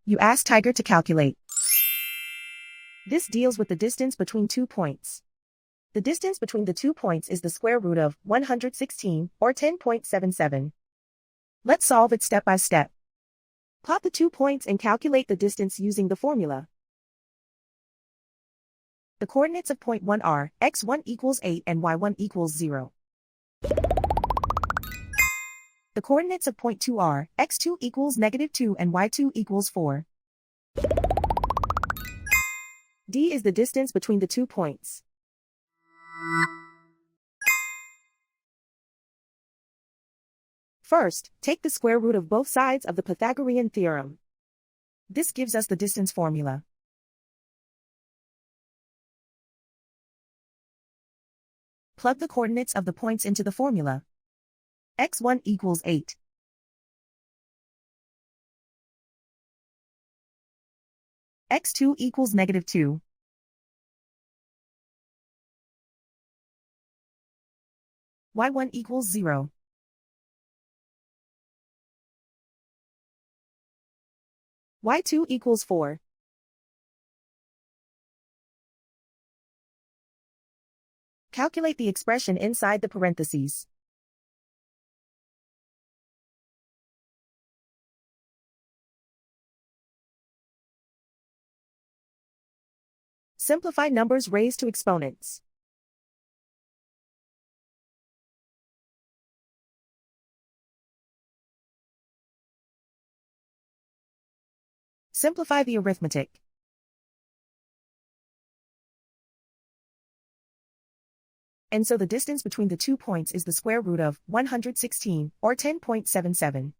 You ask Tiger to calculate. This deals with the distance between 2 points. The distance between the 2 points is the square root of 116, or 10.77. Let's solve it step by step. Plot the 2 points and calculate the distance using the formula. The coordinates of point 1 are x1 equals 8 and y1 equals 0. The coordinates of point 2 are x2 equals -2 and y2 equals 4. D is the distance between the 2 points. First, take the square root of both sides of the Pythagorean theorem. This gives us the distance formula. Plug the coordinates of the points into the formula. x1 equals 8. x2 equals -2. y1 equals 0. y2 equals 4. Calculate the expression inside the parentheses. Simplify numbers raised to exponents. Simplify the arithmetic. And so the distance between the 2 points is the square root of 116, or 10.77.